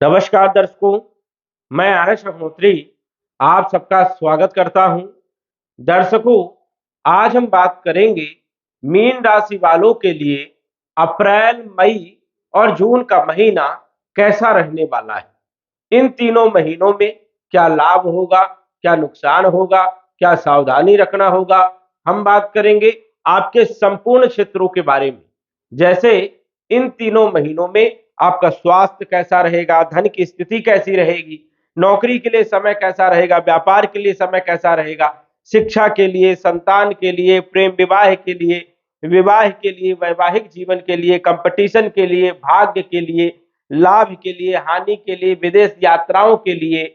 नमस्कार दर्शकों, मैं आरएस अग्निहोत्री आप सबका स्वागत करता हूं। दर्शकों, आज हम बात करेंगे मीन राशि वालों के लिए अप्रैल, मई और जून का महीना कैसा रहने वाला है। इन तीनों महीनों में क्या लाभ होगा, क्या नुकसान होगा, क्या सावधानी रखना होगा, हम बात करेंगे आपके संपूर्ण क्षेत्रों के बारे में। जैसे इन तीनों महीनों में आपका स्वास्थ्य कैसा रहेगा, धन की स्थिति कैसी रहेगी, नौकरी के लिए समय कैसा रहेगा, व्यापार के लिए समय कैसा रहेगा, शिक्षा के लिए, संतान के लिए, प्रेम विवाह के लिए, विवाह के लिए, वैवाहिक जीवन के लिए, कंपटीशन के लिए, भाग्य के लिए, लाभ के लिए, हानि के लिए, विदेश यात्राओं के लिए,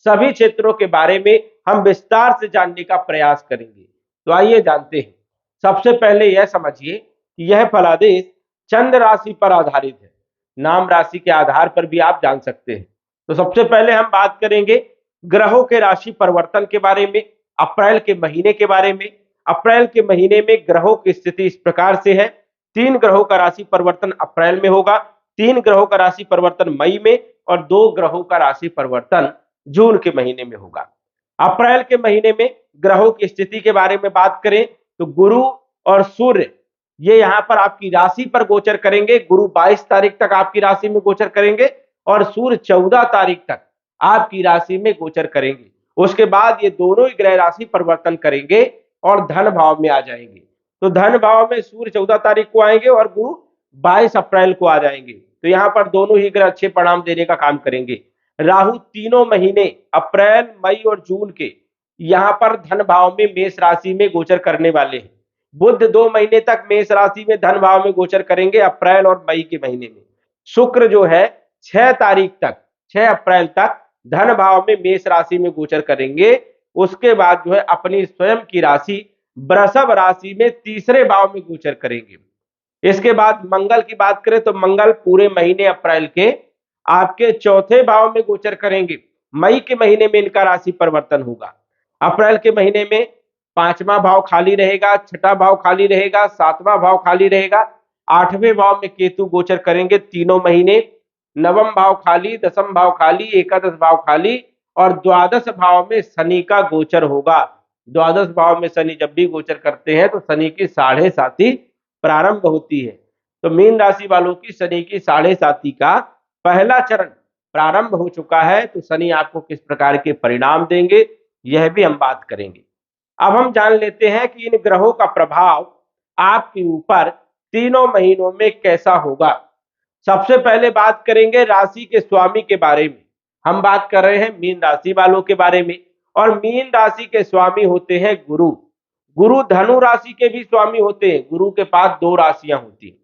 सभी क्षेत्रों के बारे में हम विस्तार से जानने का प्रयास करेंगे। तो आइए जानते हैं। सबसे पहले यह समझिए कि यह फलादेश चंद्र राशि पर आधारित है। नाम राशि के आधार पर भी आप जान सकते हैं। तो सबसे पहले हम बात करेंगे ग्रहों के राशि परिवर्तन के बारे में, अप्रैल के महीने के बारे में। अप्रैल के महीने में ग्रहों की स्थिति इस प्रकार से है। 3 ग्रहों का राशि परिवर्तन अप्रैल में होगा, 3 ग्रहों का राशि परिवर्तन मई में और 2 ग्रहों का राशि परिवर्तन जून के महीने में होगा। अप्रैल के महीने में ग्रहों की स्थिति के बारे में बात करें तो गुरु और सूर्य ये यहाँ पर आपकी राशि पर गोचर करेंगे। गुरु 22 तारीख तक आपकी राशि में गोचर करेंगे और सूर्य 14 तारीख तक आपकी राशि में गोचर करेंगे। उसके बाद ये दोनों ही ग्रह राशि परिवर्तन करेंगे और धन भाव में आ जाएंगे। तो धन भाव में सूर्य 14 तारीख को आएंगे और गुरु 22 अप्रैल को आ जाएंगे। तो यहाँ पर दोनों ही ग्रह अच्छे परिणाम देने का काम करेंगे। राहु तीनों महीने अप्रैल, मई और जून के यहाँ पर धन भाव में मेष राशि में गोचर करने वाले हैं। बुध 2 महीने तक मेष राशि में धन भाव में गोचर करेंगे अप्रैल और मई के महीने में। शुक्र जो है 6 तारीख तक, 6 अप्रैल तक धन भाव में मेष राशि में गोचर करेंगे। उसके बाद जो है अपनी स्वयं की राशि वृषभ राशि में तीसरे भाव में गोचर करेंगे। इसके बाद मंगल की बात करें तो मंगल पूरे महीने अप्रैल के आपके चौथे भाव में गोचर करेंगे। मई के महीने में इनका राशि परिवर्तन होगा। अप्रैल के महीने में 5वां भाव खाली रहेगा, 6ठा भाव खाली रहेगा, 7वां भाव खाली रहेगा। 8वें भाव में केतु गोचर करेंगे तीनों महीने। नवम भाव खाली, 10म भाव खाली, एकादश भाव खाली और द्वादश भाव में शनि का गोचर होगा। द्वादश भाव में शनि जब भी गोचर करते हैं तो शनि की साढ़े साती प्रारंभ होती है। तो मीन राशि वालों की शनि की साढ़े साती का पहला चरण प्रारंभ हो चुका है। तो शनि आपको किस प्रकार के परिणाम देंगे यह भी हम बात करेंगे। अब हम जान लेते हैं कि इन ग्रहों का प्रभाव आपके ऊपर तीनों महीनों में कैसा होगा। सबसे पहले बात करेंगे राशि के स्वामी के बारे में। हम बात कर रहे हैं मीन राशि वालों के बारे में और मीन राशि के स्वामी होते हैं गुरु। गुरु धनु राशि के भी स्वामी होते हैं। गुरु के पास 2 राशियां होती हैं।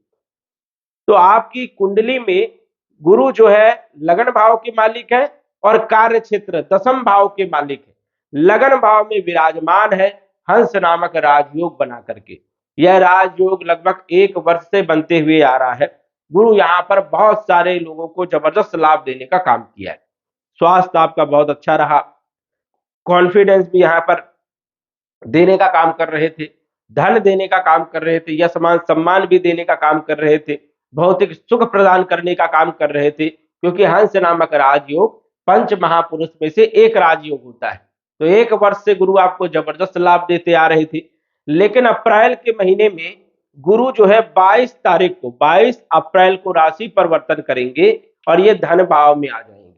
तो आपकी कुंडली में गुरु जो है लगन भाव के मालिक है और कार्य क्षेत्र 10म भाव के मालिक है। लगन भाव में विराजमान है हंस नामक राजयोग बना करके। यह राजयोग लगभग 1 वर्ष से बनते हुए आ रहा है। गुरु यहाँ पर बहुत सारे लोगों को जबरदस्त लाभ देने का काम किया है। स्वास्थ्य आपका बहुत अच्छा रहा, कॉन्फिडेंस भी यहाँ पर देने का काम कर रहे थे, धन देने का काम कर रहे थे, यश मान सम्मान भी देने का काम कर रहे थे, भौतिक सुख प्रदान करने का काम कर रहे थे। क्योंकि हंस नामक राजयोग पंच महापुरुष में से एक राजयोग होता है। तो 1 वर्ष से गुरु आपको जबरदस्त लाभ देते आ रहे थे। लेकिन अप्रैल के महीने में गुरु जो है 22 तारीख को, 22 अप्रैल को राशि परिवर्तन करेंगे और ये धन भाव में आ जाएंगे।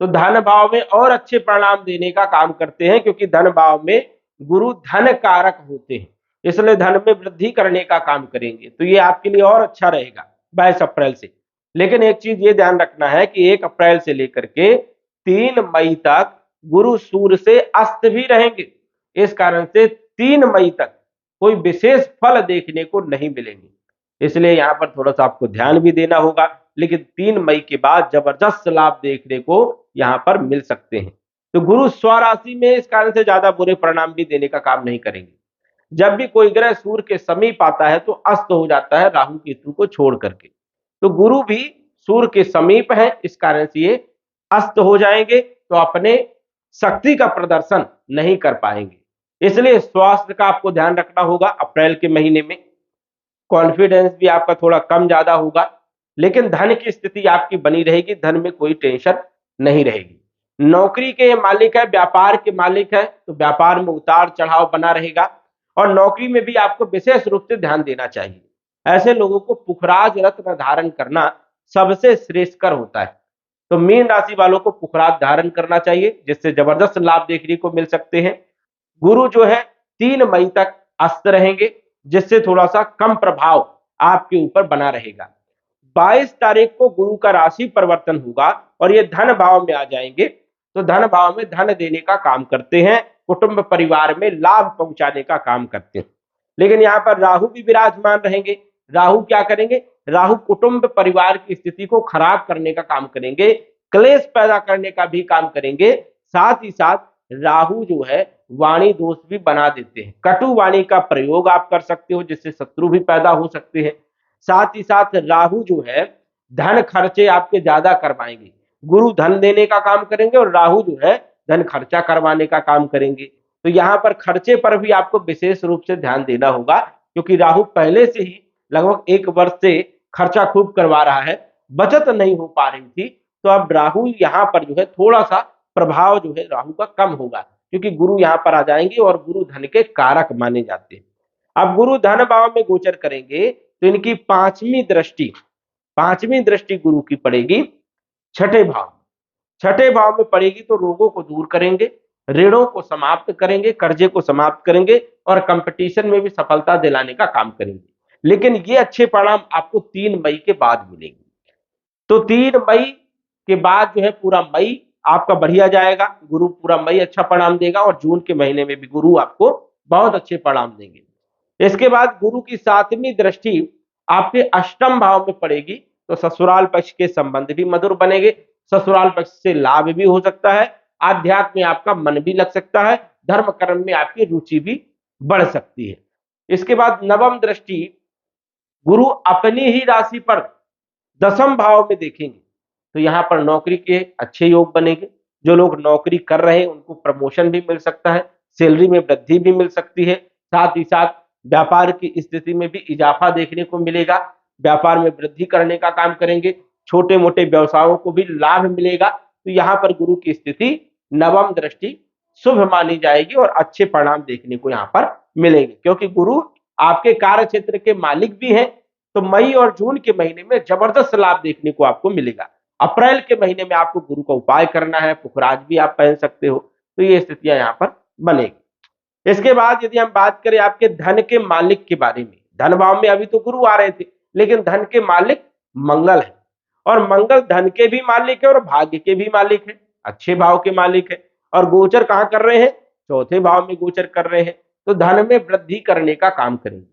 तो धन भाव में और अच्छे परिणाम देने का काम करते हैं क्योंकि धन भाव में गुरु धन कारक होते हैं। इसलिए धन में वृद्धि करने का काम करेंगे। तो ये आपके लिए और अच्छा रहेगा 22 अप्रैल से। लेकिन एक चीज ये ध्यान रखना है कि 1 अप्रैल से लेकर के 3 मई तक गुरु सूर्य से अस्त भी रहेंगे। इस कारण से 3 मई तक कोई विशेष फल देखने को नहीं मिलेंगे। इसलिए यहाँ पर थोड़ा सा आपको ध्यान भी देना होगा। लेकिन 3 मई के बाद जबरदस्त लाभ देखने को यहाँ पर मिल सकते हैं। तो गुरु स्वराशि में इस कारण से ज्यादा बुरे परिणाम भी देने का काम नहीं करेंगे। जब भी कोई ग्रह सूर्य के समीप आता है तो अस्त हो जाता है राहु केतु को छोड़ करके। तो गुरु भी सूर्य के समीप है, इस कारण से ये अस्त हो जाएंगे। तो अपने शक्ति का प्रदर्शन नहीं कर पाएंगे। इसलिए स्वास्थ्य का आपको ध्यान रखना होगा। अप्रैल के महीने में कॉन्फिडेंस भी आपका थोड़ा कम ज्यादा होगा। लेकिन धन की स्थिति आपकी बनी रहेगी, धन में कोई टेंशन नहीं रहेगी। नौकरी के मालिक है, व्यापार के मालिक है, तो व्यापार में उतार चढ़ाव बना रहेगा और नौकरी में भी आपको विशेष रूप से ध्यान देना चाहिए। ऐसे लोगों को पुखराज रत्न धारण करना सबसे श्रेष्ठकर होता है। तो मीन राशि वालों को पुखराज धारण करना चाहिए, जिससे जबरदस्त लाभ देखने को मिल सकते हैं। गुरु जो है 3 मई तक अस्त रहेंगे, जिससे थोड़ा सा कम प्रभाव आपके ऊपर बना रहेगा। 22 तारीख को गुरु का राशि परिवर्तन होगा और ये धन भाव में आ जाएंगे, तो धन भाव में धन देने का काम करते हैं, कुटुंब परिवार में लाभ पहुंचाने का काम करते हैं। लेकिन यहाँ पर राहु भी विराजमान रहेंगे। राहु क्या करेंगे? राहु कुटुंब परिवार की स्थिति को खराब करने का काम करेंगे, क्लेश पैदा करने का भी काम करेंगे। साथ ही साथ राहु जो है वाणी दोष भी बना देते हैं, कटु वाणी का प्रयोग आप कर सकते हो, जिससे शत्रु भी पैदा हो सकते हैं। साथ ही साथ राहु जो है धन खर्चे आपके ज्यादा करवाएंगे। गुरु धन देने का काम करेंगे और राहु जो है धन खर्चा करवाने का काम करेंगे। तो यहाँ पर खर्चे पर भी आपको विशेष रूप से ध्यान देना होगा, क्योंकि राहु पहले से ही लगभग 1 वर्ष से खर्चा खूब करवा रहा है, बचत नहीं हो पा रही थी। तो अब राहु यहाँ पर जो है थोड़ा सा प्रभाव जो है राहु का कम होगा, क्योंकि गुरु यहाँ पर आ जाएंगे और गुरु धन के कारक माने जाते हैं। अब गुरु धन भाव में गोचर करेंगे तो इनकी पांचवी दृष्टि गुरु की पड़ेगी छठे भाव। छठे भाव में पड़ेगी तो रोगों को दूर करेंगे, ऋणों को समाप्त करेंगे, कर्जे को समाप्त करेंगे और कंपटीशन में भी सफलता दिलाने का काम करेंगे। लेकिन ये अच्छे परिणाम आपको 3 मई के बाद मिलेंगे। तो 3 मई के बाद जो है पूरा मई आपका बढ़िया जाएगा, गुरु पूरा मई अच्छा परिणाम देगा और जून के महीने में भी गुरु आपको बहुत अच्छे परिणाम देंगे। इसके बाद गुरु की 7वीं दृष्टि आपके अष्टम भाव में पड़ेगी, तो ससुराल पक्ष के संबंध भी मधुर बनेंगे, ससुराल पक्ष से लाभ भी हो सकता है, आध्यात्म में आपका मन भी लग सकता है, धर्म कर्म में आपकी रुचि भी बढ़ सकती है। इसके बाद 9वीं दृष्टि गुरु अपनी ही राशि पर 10म भाव में देखेंगे, तो यहाँ पर नौकरी के अच्छे योग बनेंगे। जो लोग नौकरी कर रहे हैं उनको प्रमोशन भी मिल सकता है, सैलरी में वृद्धि भी मिल सकती है। साथ ही साथ व्यापार की स्थिति में भी इजाफा देखने को मिलेगा, व्यापार में वृद्धि करने का काम करेंगे, छोटे मोटे व्यवसायों को भी लाभ मिलेगा। तो यहाँ पर गुरु की स्थिति 9वीं दृष्टि शुभ मानी जाएगी और अच्छे परिणाम देखने को यहाँ पर मिलेंगे, क्योंकि गुरु आपके कार्य क्षेत्र के मालिक भी हैं। तो मई और जून के महीने में जबरदस्त लाभ देखने को आपको मिलेगा। अप्रैल के महीने में आपको गुरु का उपाय करना है, पुखराज भी आप पहन सकते हो। तो ये स्थितियां यहाँ पर बनेगी। इसके बाद यदि हम बात करें आपके धन के मालिक के बारे में, धन भाव में अभी तो गुरु आ रहे थे, लेकिन धन के मालिक मंगल है और मंगल धन के भी मालिक है और भाग्य के भी मालिक है, अच्छे भाव के मालिक है। और गोचर कहाँ कर रहे हैं? चौथे भाव में गोचर कर रहे हैं, तो धन में वृद्धि करने का काम करेंगे।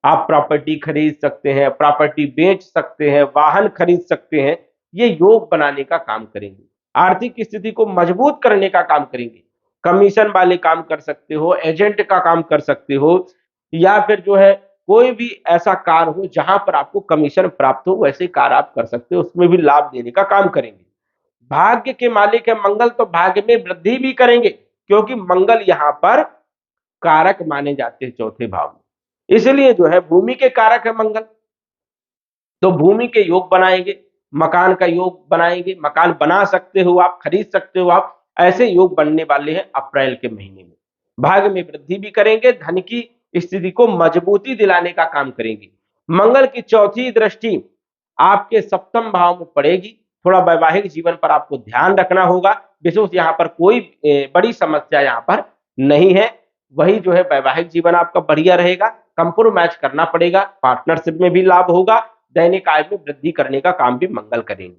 आप प्रॉपर्टी खरीद सकते हैं, प्रॉपर्टी बेच सकते हैं, वाहन खरीद सकते हैं, ये योग बनाने का काम करेंगे। आर्थिक स्थिति को मजबूत करने का काम करेंगे। कमीशन वाले काम कर सकते हो, एजेंट का काम कर सकते हो, या फिर जो है कोई भी ऐसा कार्य हो जहां पर आपको कमीशन प्राप्त हो, वैसे कार्य आप कर सकते हो, उसमें भी लाभ देने का काम करेंगे। भाग्य के मालिक है मंगल, तो भाग्य में वृद्धि भी करेंगे, क्योंकि मंगल यहाँ पर कारक माने जाते हैं चौथे भाव में। इसलिए जो है भूमि के कारक है मंगल, तो भूमि के योग बनाएंगे, मकान का योग बनाएंगे, मकान बना सकते हो आप, खरीद सकते हो आप, ऐसे योग बनने वाले हैं अप्रैल के महीने में। भाग्य में वृद्धि भी करेंगे, धन की स्थिति को मजबूती दिलाने का काम करेंगे। मंगल की चौथी दृष्टि आपके 7म भाव में पड़ेगी। थोड़ा वैवाहिक जीवन पर आपको ध्यान रखना होगा, विशेष यहाँ पर कोई बड़ी समस्या यहाँ पर नहीं है। वही जो है वैवाहिक जीवन आपका बढ़िया रहेगा, कंप्रोमाइज करना पड़ेगा, पार्टनरशिप में भी लाभ होगा, दैनिक आय में वृद्धि करने का काम भी मंगल करेंगे।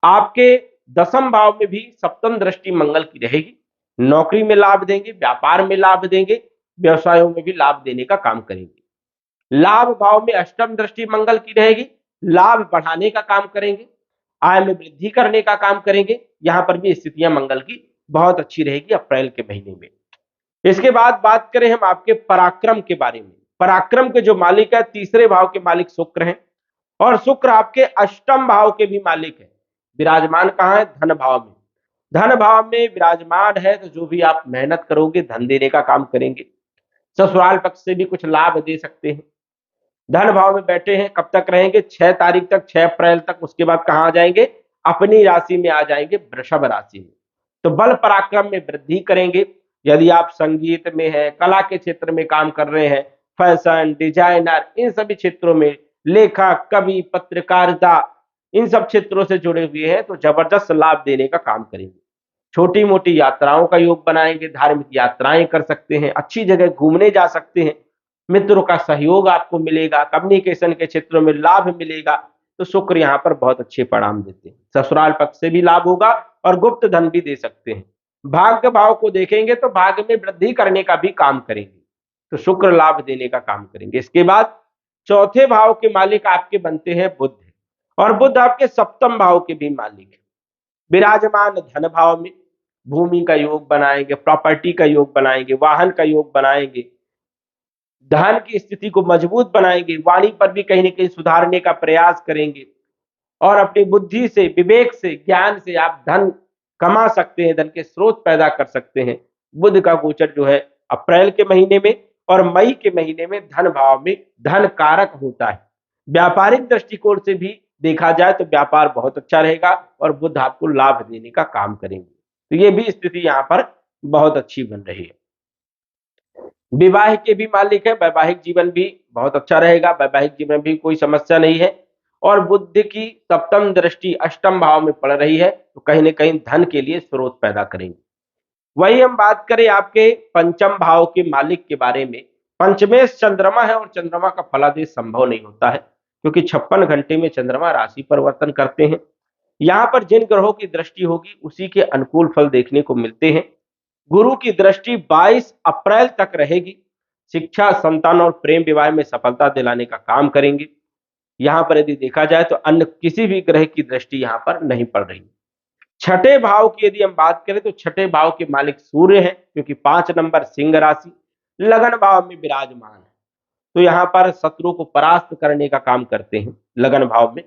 आपके 10म भाव में भी 7म दृष्टि मंगल की रहेगी, नौकरी में लाभ देंगे, व्यापार में लाभ देंगे, व्यवसायों में भी लाभ देने का काम करेंगे। लाभ भाव में 8म दृष्टि मंगल की रहेगी, लाभ बढ़ाने का काम करेंगे, आय में वृद्धि करने का काम करेंगे। यहां पर भी स्थितियां मंगल की बहुत अच्छी रहेगी अप्रैल के महीने में। इसके बाद बात करें हम आपके पराक्रम के बारे में। पराक्रम के जो मालिक है, तीसरे भाव के मालिक शुक्र हैं और शुक्र आपके 8म भाव के भी मालिक है। विराजमान कहाँ है? धन भाव में। धन भाव में विराजमान है, तो जो भी आप मेहनत करोगे धन देने का काम करेंगे, ससुराल पक्ष से भी कुछ लाभ दे सकते हैं। धन भाव में बैठे हैं, कब तक रहेंगे? 6 तारीख तक, 6 अप्रैल तक। उसके बाद कहां आ जाएंगे? अपनी राशि में आ जाएंगे, वृषभ राशि में। तो बल पराक्रम में वृद्धि करेंगे। यदि आप संगीत में हैं, कला के क्षेत्र में काम कर रहे हैं, फैशन, डिजाइनर, इन सभी क्षेत्रों में, लेखक, कवि, पत्रकारिता, इन सब क्षेत्रों से जुड़े हुए हैं, तो जबरदस्त लाभ देने का काम करेंगे। छोटी मोटी यात्राओं का योग बनाएंगे, धार्मिक यात्राएं कर सकते हैं, अच्छी जगह घूमने जा सकते हैं, मित्रों का सहयोग आपको मिलेगा, कम्युनिकेशन के क्षेत्रों में लाभ मिलेगा। तो शुक्र यहाँ पर बहुत अच्छे परिणाम देते हैं। ससुराल पक्ष से भी लाभ होगा और गुप्त धन भी दे सकते हैं। भाग्य भाव को देखेंगे तो भाग्य में वृद्धि करने का भी काम करेंगे, तो शुक्र लाभ देने का काम करेंगे। इसके बाद चौथे भाव के मालिक आपके बनते हैं बुध, और बुध आपके सप्तम भाव के भी मालिक है। विराजमान धन भाव में भूमि का योग बनाएंगे, प्रॉपर्टी का योग बनाएंगे, वाहन का योग बनाएंगे, धन की स्थिति को मजबूत बनाएंगे, वाणी पर भी कहीं ना कहीं सुधारने का प्रयास करेंगे, और अपनी बुद्धि से, विवेक से, ज्ञान से आप धन कमा सकते हैं, धन के स्रोत पैदा कर सकते हैं। बुध का गोचर जो है अप्रैल के महीने में और मई के महीने में धन भाव में धन कारक होता है। व्यापारिक दृष्टिकोण से भी देखा जाए तो व्यापार बहुत अच्छा रहेगा और बुध आपको लाभ देने का काम करेंगे। तो ये भी स्थिति यहाँ पर बहुत अच्छी बन रही है। विवाह के भी मालिक है, वैवाहिक जीवन भी बहुत अच्छा रहेगा, वैवाहिक जीवन भी कोई समस्या नहीं है। और बुध की सप्तम दृष्टि अष्टम भाव में पड़ रही है, तो कहीं ना कहीं धन के लिए स्रोत पैदा करेंगे। वही हम बात करें आपके पंचम भाव के मालिक के बारे में, पंचमेश चंद्रमा है, और चंद्रमा का फलादेश संभव नहीं होता है, क्योंकि 56 घंटे में चंद्रमा राशि परिवर्तन करते हैं। यहाँ पर जिन ग्रहों की दृष्टि होगी उसी के अनुकूल फल देखने को मिलते हैं। गुरु की दृष्टि 22 अप्रैल तक रहेगी। शिक्षा, संतान और प्रेम विवाह में सफलता दिलाने का काम करेंगे। यहाँ पर यदि देखा जाए तो अन्य किसी भी ग्रह की दृष्टि यहाँ पर नहीं पड़ रही। छठे भाव की यदि हम बात करें तो छठे भाव के मालिक सूर्य है, क्योंकि 5 नंबर सिंह राशि लगन भाव में विराजमान है, तो यहाँ पर शत्रु को परास्त करने का काम करते हैं लगन भाव में।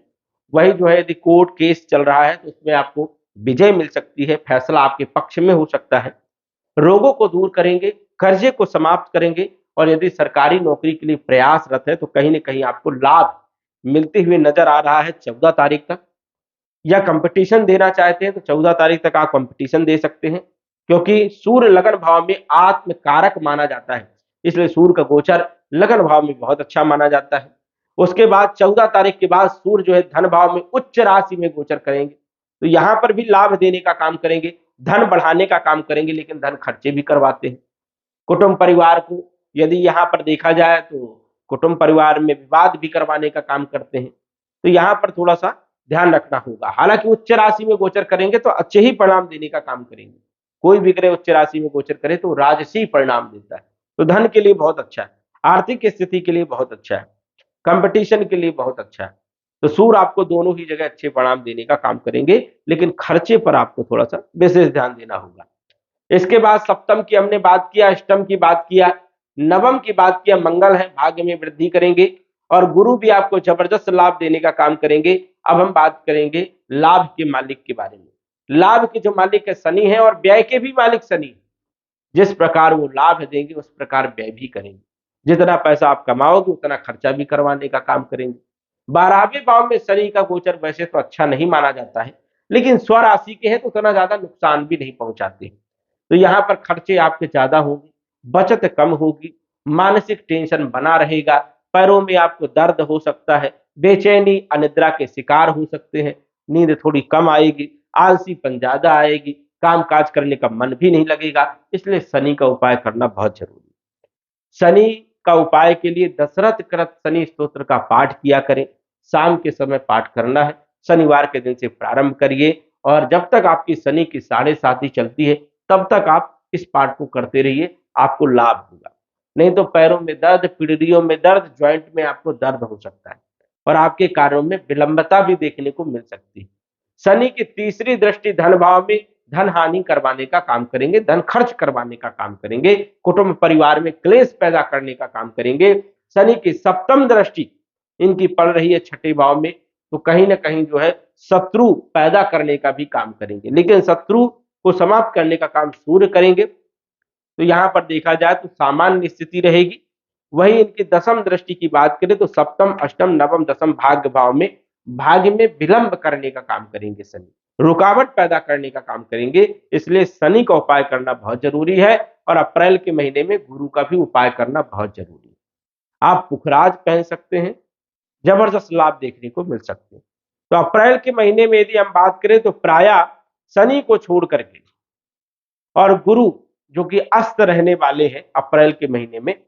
वही जो है यदि कोर्ट केस चल रहा है तो उसमें आपको विजय मिल सकती है, फैसला आपके पक्ष में हो सकता है। रोगों को दूर करेंगे, कर्जे को समाप्त करेंगे, और यदि सरकारी नौकरी के लिए प्रयासरत है तो कहीं ना कहीं आपको लाभ मिलते हुए नजर आ रहा है 14 तारीख तक। या कंपटीशन देना चाहते हैं तो 14 तारीख तक आप कंपटीशन दे सकते हैं, क्योंकि सूर्य लगन भाव में आत्म कारक माना जाता है, इसलिए सूर्य का गोचर लगन भाव में बहुत अच्छा माना जाता है। उसके बाद 14 तारीख के बाद सूर्य जो है धन भाव में उच्च राशि में गोचर करेंगे, तो यहां पर भी लाभ देने का काम करेंगे, धन बढ़ाने का काम करेंगे, लेकिन धन खर्चे भी करवाते हैं। कुटुंब परिवार को यदि यहाँ पर देखा जाए तो कुटुंब परिवार में विवाद भी करवाने का काम करते हैं, तो यहाँ पर थोड़ा सा ध्यान रखना होगा। हालांकि उच्च राशि में गोचर करेंगे तो अच्छे ही परिणाम देने का काम करेंगे। कोई भी ग्रह उच्च राशि में गोचर करे तो राजसी परिणाम देता है, तो धन के लिए बहुत अच्छा है, आर्थिक स्थिति के लिए बहुत अच्छा है, कंपटीशन के लिए बहुत अच्छा है। तो सूर्य आपको दोनों ही जगह अच्छे परिणाम देने का काम करेंगे, लेकिन खर्चे पर आपको थोड़ा सा विशेष ध्यान देना होगा। इसके बाद सप्तम की हमने बात किया, अष्टम की बात किया, नवम की बात किया, मंगल है, भाग्य में वृद्धि करेंगे, और गुरु भी आपको जबरदस्त लाभ देने का काम करेंगे। अब हम बात करेंगे लाभ के मालिक के बारे में। लाभ के जो मालिक है शनि है, और व्यय के भी मालिक शनि। जिस प्रकार वो लाभ देंगे उस प्रकार व्यय भी करेंगे। जितना पैसा आप कमाओगे उतना खर्चा भी करवाने का काम करेंगे। 12वें भाव में शनि का गोचर वैसे तो अच्छा नहीं माना जाता है, लेकिन स्वराशि के हैं तो उतना ज्यादा नुकसान भी नहीं पहुंचाते। तो यहाँ पर खर्चे आपके ज्यादा होंगे, बचत कम होगी, मानसिक टेंशन बना रहेगा, पैरों में आपको दर्द हो सकता है, बेचैनी, अनिद्रा के शिकार हो सकते हैं, नींद थोड़ी कम आएगी, आलसीपन ज्यादा आएगी, काम काज करने का मन भी नहीं लगेगा। इसलिए शनि का उपाय करना बहुत जरूरी है। शनि का उपाय के लिए दशरथ कृत शनि स्तोत्र का पाठ किया करें। शाम के समय पाठ करना है, शनिवार के दिन से प्रारंभ करिए, और जब तक आपकी शनि की 7.5 चलती है तब तक आप इस पाठ को करते रहिए, आपको लाभ होगा। नहीं तो पैरों में दर्द, पीढ़ियों में दर्द, ज्वाइंट में आपको दर्द हो सकता है, और आपके कार्यों में विलंबता भी देखने को मिल सकती है। शनि की तीसरी दृष्टि धन भाव में धन हानि करवाने का काम करेंगे, धन खर्च करवाने का काम करेंगे, कुटुंब परिवार में क्लेश पैदा करने का काम करेंगे। शनि की सप्तम दृष्टि इनकी पड़ रही है छठे भाव में, तो कहीं ना कहीं जो है शत्रु पैदा करने का भी काम करेंगे, लेकिन शत्रु को समाप्त करने का काम सूर्य करेंगे। तो यहाँ पर देखा जाए तो सामान्य स्थिति रहेगी, वही इनकी दसम दृष्टि की बात करें तो सप्तम, अष्टम, नवम, दसम भाग्य भाव में भाग्य में विलंब करने का काम करेंगे शनि, रुकावट पैदा करने का काम करेंगे। इसलिए शनि का उपाय करना बहुत जरूरी है और अप्रैल के महीने में गुरु का भी उपाय करना बहुत जरूरी है। आप पुखराज पहन सकते हैं, जबरदस्त लाभ देखने को मिल सकते हैं। तो अप्रैल के महीने में यदि हम बात करें तो प्रायः शनि को छोड़ करके और गुरु जो कि अस्त रहने वाले हैं अप्रैल के महीने में,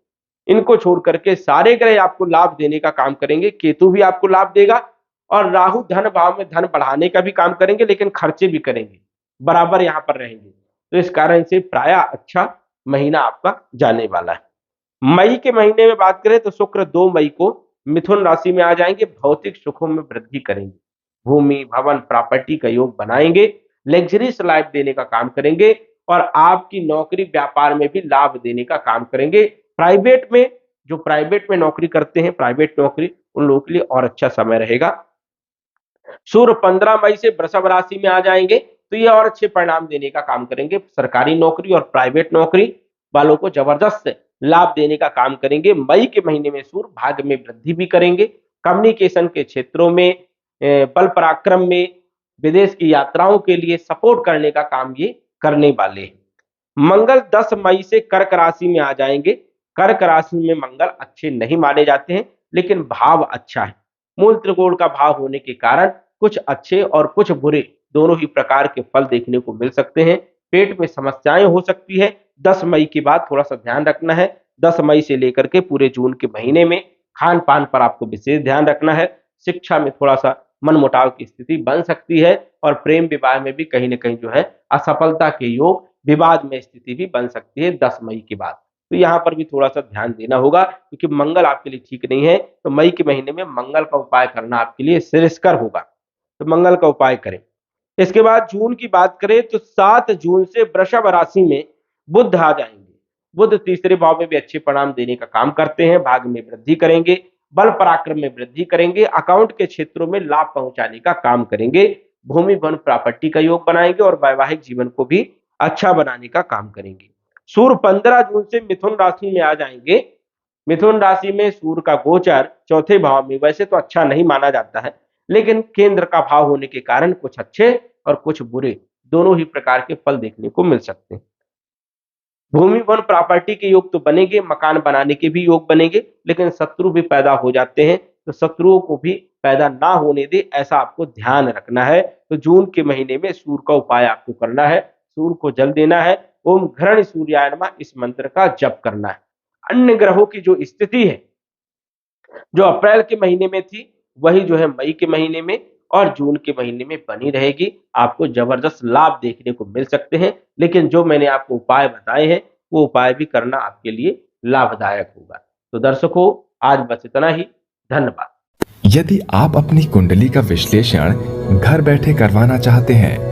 इनको छोड़ करके सारे ग्रह आपको लाभ देने का काम करेंगे। केतु भी आपको लाभ देगा और राहु धन भाव में धन बढ़ाने का भी काम करेंगे, लेकिन खर्चे भी करेंगे, बराबर यहां पर रहेंगे। तो इस कारण से प्रायः अच्छा महीना आपका जाने वाला है। मई के महीने में बात करें तो शुक्र 2 मई को मिथुन राशि में आ जाएंगे, भौतिक सुखों में वृद्धि करेंगे, भूमि भवन प्रॉपर्टी का योग बनाएंगे, लग्जरीज लाइफ देने का काम करेंगे और आपकी नौकरी व्यापार में भी लाभ देने का काम करेंगे। प्राइवेट में जो प्राइवेट में नौकरी करते हैं, प्राइवेट नौकरी, उन लोगों के लिए और अच्छा समय रहेगा। सूर्य 15 मई से वृषभ राशि में आ जाएंगे तो ये और अच्छे परिणाम देने का काम करेंगे। सरकारी नौकरी और प्राइवेट नौकरी वालों को जबरदस्त लाभ देने का काम करेंगे। मई के महीने में सूर्य भाग्य में वृद्धि भी करेंगे, कम्युनिकेशन के क्षेत्रों में, बल पराक्रम में, विदेश की यात्राओं के लिए सपोर्ट करने का काम ये करने वाले हैं। मंगल 10 मई से कर्क राशि में आ जाएंगे। कर्क राशि में मंगल अच्छे नहीं माने जाते हैं, लेकिन भाव अच्छा है। मूल त्रिकोण का भाव होने के कारण कुछ अच्छे और कुछ बुरे दोनों ही प्रकार के फल देखने को मिल सकते हैं। पेट में समस्याएं हो सकती है, 10 मई के बाद थोड़ा सा ध्यान रखना है। 10 मई से लेकर के पूरे जून के महीने में खान पान पर आपको विशेष ध्यान रखना है। शिक्षा में थोड़ा सा मनमुटाव की स्थिति बन सकती है और प्रेम विवाह में भी कहीं ना कहीं जो है असफलता के योग, विवाद में स्थिति भी बन सकती है 10 मई के बाद। तो यहाँ पर भी थोड़ा सा ध्यान देना होगा क्योंकि मंगल आपके लिए ठीक नहीं है। तो मई के महीने में मंगल का उपाय करना आपके लिए श्रेयस्कर होगा, तो मंगल का उपाय करें। इसके बाद जून की बात करें तो 7 जून से वृषभ राशि में बुध आ जाएंगे। बुध तीसरे भाव में भी अच्छे परिणाम देने का काम करते हैं, भाग्य में वृद्धि करेंगे, बल पराक्रम में वृद्धि करेंगे, अकाउंट के क्षेत्रों में लाभ पहुंचाने का काम करेंगे, भूमि वन प्रॉपर्टी का योग बनाएंगे और वैवाहिक जीवन को भी अच्छा बनाने का काम करेंगे। सूर्य 15 जून से मिथुन राशि में आ जाएंगे। मिथुन राशि में सूर्य का गोचर चौथे भाव में वैसे तो अच्छा नहीं माना जाता है, लेकिन केंद्र का भाव होने के कारण कुछ अच्छे और कुछ बुरे दोनों ही प्रकार के फल देखने को मिल सकते हैं। भूमि वन प्रॉपर्टी के योग तो बनेंगे, मकान बनाने के भी योग बनेंगे, लेकिन शत्रु भी पैदा हो जाते हैं, तो शत्रुओं को भी पैदा ना होने दे ऐसा आपको ध्यान रखना है। तो जून के महीने में सूर्य का उपाय आपको करना है, सूर्य को जल देना है, ओम घृण सूर्याय नमः इस मंत्र का जप करना है। अन्य ग्रहों की जो स्थिति है जो अप्रैल के महीने में थी वही जो है मई के महीने में और जून के महीने में बनी रहेगी। आपको जबरदस्त लाभ देखने को मिल सकते हैं, लेकिन जो मैंने आपको उपाय बताए हैं वो उपाय भी करना आपके लिए लाभदायक होगा। तो दर्शकों, आज बस इतना ही। धन्यवाद। यदि आप अपनी कुंडली का विश्लेषण घर बैठे करवाना चाहते हैं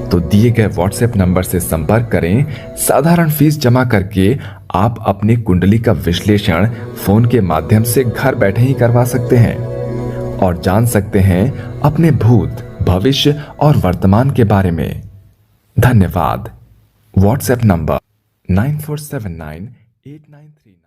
तो दिए गए व्हाट्सएप नंबर से संपर्क करें। साधारण फीस जमा करके आप अपनी कुंडली का विश्लेषण फोन के माध्यम से घर बैठे ही करवा सकते हैं और जान सकते हैं अपने भूत, भविष्य और वर्तमान के बारे में। धन्यवाद। WhatsApp number 94798939